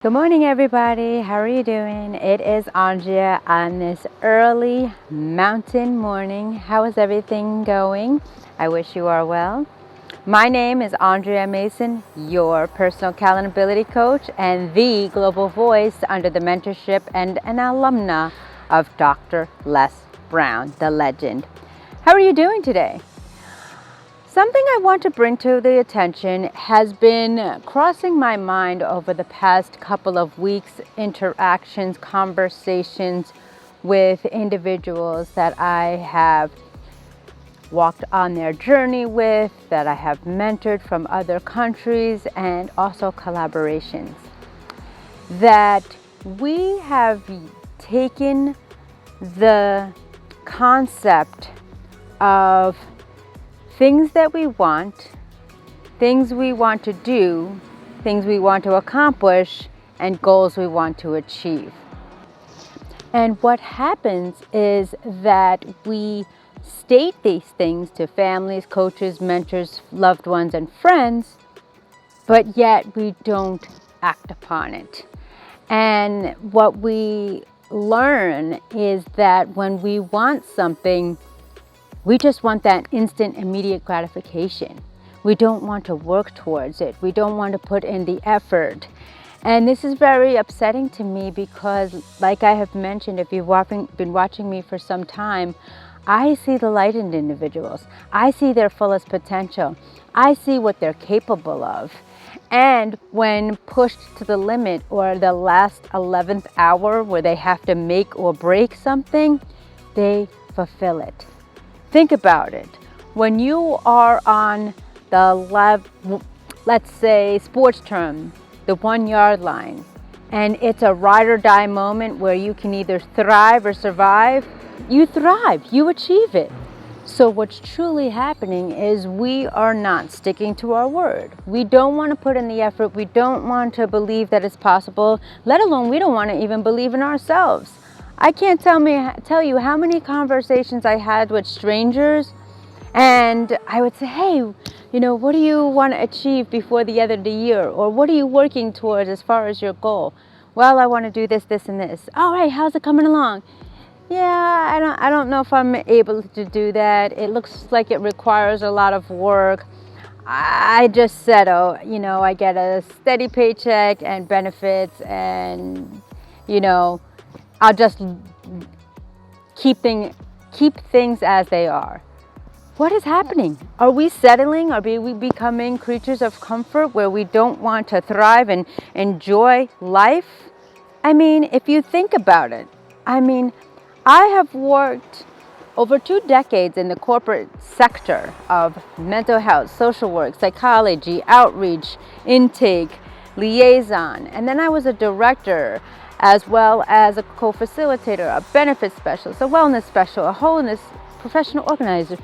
Good morning, everybody. How are you doing? It is Andrea on this early mountain morning. How is everything going? I wish you are well. My name is Andrea Mason, your personal accountability coach and the global voice under the mentorship and an alumna of Dr. Les Brown, the legend. How are you doing today? Something I want to bring to the attention has been crossing my mind over the past couple of weeks, interactions, conversations with individuals that I have walked on their journey with, that I have mentored from other countries, and also collaborations. That we have taken the concept of things that we want, things we want to do, things we want to accomplish, and goals we want to achieve. And what happens is that we state these things to families, coaches, mentors, loved ones, and friends, but yet we don't act upon it. And what we learn is that when we want something, we just want that instant, immediate gratification. We don't want to work towards it. We don't want to put in the effort. And this is very upsetting to me because, like I have mentioned, if you've been watching me for some time, I see the light in individuals. I see their fullest potential. I see what they're capable of. And when pushed to the limit or the last 11th hour where they have to make or break something, they fulfill it. Think about it. When you are on the let's say sports term, the 1 yard line, and it's a ride or die moment where you can either thrive or survive, you thrive, you achieve it. So what's truly happening is we are not sticking to our word. We don't want to put in the effort. We don't want to believe that it's possible, let alone we don't want to even believe in ourselves. I can't tell you how many conversations I had with strangers, and I would say, hey, what do you want to achieve before the end of the year? Or what are you working towards as far as your goal? Well, I want to do this, this, and this. All right, how's it coming along? Yeah, I don't know if I'm able to do that. It looks like it requires a lot of work. I just settle, I get a steady paycheck and benefits, and, I'll just keep things as they are. What is happening? Are we settling? Are we becoming creatures of comfort where we don't want to thrive and enjoy life? I mean, if you think about it, I have worked over 2 decades in the corporate sector of mental health, social work, psychology, outreach, intake, liaison, and then I was a director as well as a co-facilitator, a benefits specialist, a wellness specialist, a wholeness professional organizer.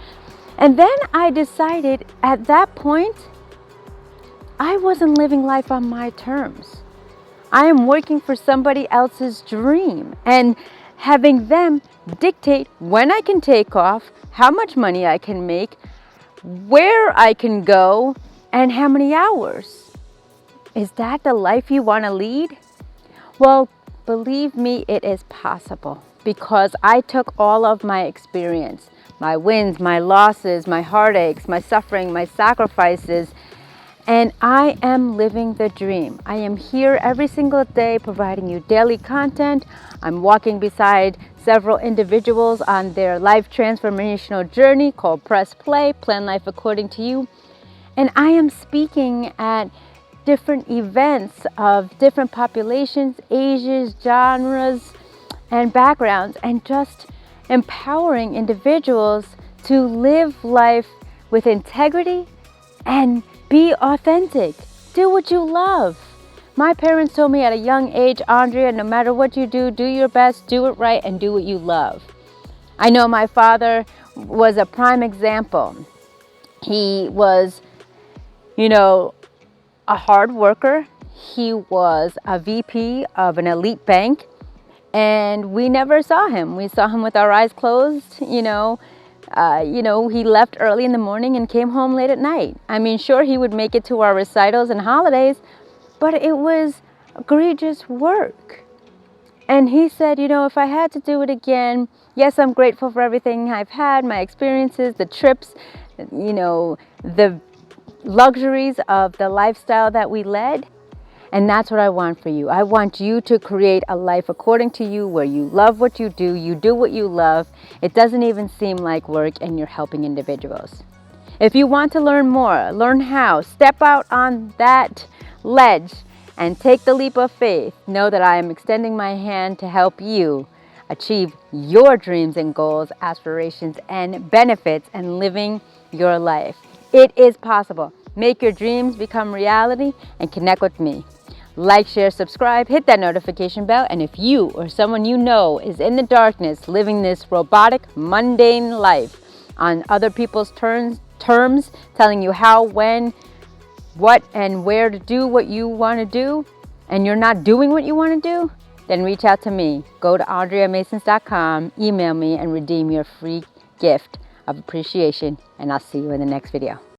And then I decided at that point, I wasn't living life on my terms. I am working for somebody else's dream and having them dictate when I can take off, how much money I can make, where I can go, and how many hours. Is that the life you want to lead? Well, believe me, it is possible because I took all of my experience, my wins, my losses, my heartaches, my suffering, my sacrifices, and I am living the dream. I am here every single day providing you daily content. I'm walking beside several individuals on their life transformational journey called Press Play, Plan Life According to You. And I am speaking at different events of different populations, ages, genres, and backgrounds, and just empowering individuals to live life with integrity and be authentic. Do what you love. My parents told me at a young age, Andrea, no matter what you do your best, do it right, and do what you love. I know my father was a prime example. He was, a hard worker. He was a VP of an elite bank, and we never saw him. We saw him with our eyes closed, he left early in the morning and came home late at night. Sure, he would make it to our recitals and holidays, but it was egregious work. And he said, you know, if I had to do it again, yes, I'm grateful for everything I've had, my experiences, the trips, you know, the luxuries of the lifestyle that we led. And that's what I want for you. I want you to create a life according to you, where you love what you do what you love. It doesn't even seem like work, and you're helping individuals. If you want to learn more, learn how, step out on that ledge and take the leap of faith, know that I am extending my hand to help you achieve your dreams and goals, aspirations and benefits, and living your life. It is possible. Make your dreams become reality and connect with me. Like, share, subscribe, hit that notification bell, and if you or someone you know is in the darkness living this robotic, mundane life on other people's terms, telling you how, when, what, and where to do what you want to do, and you're not doing what you want to do, then reach out to me. Go to AndreaMasons.com, email me, and redeem your free gift of appreciation, and I'll see you in the next video.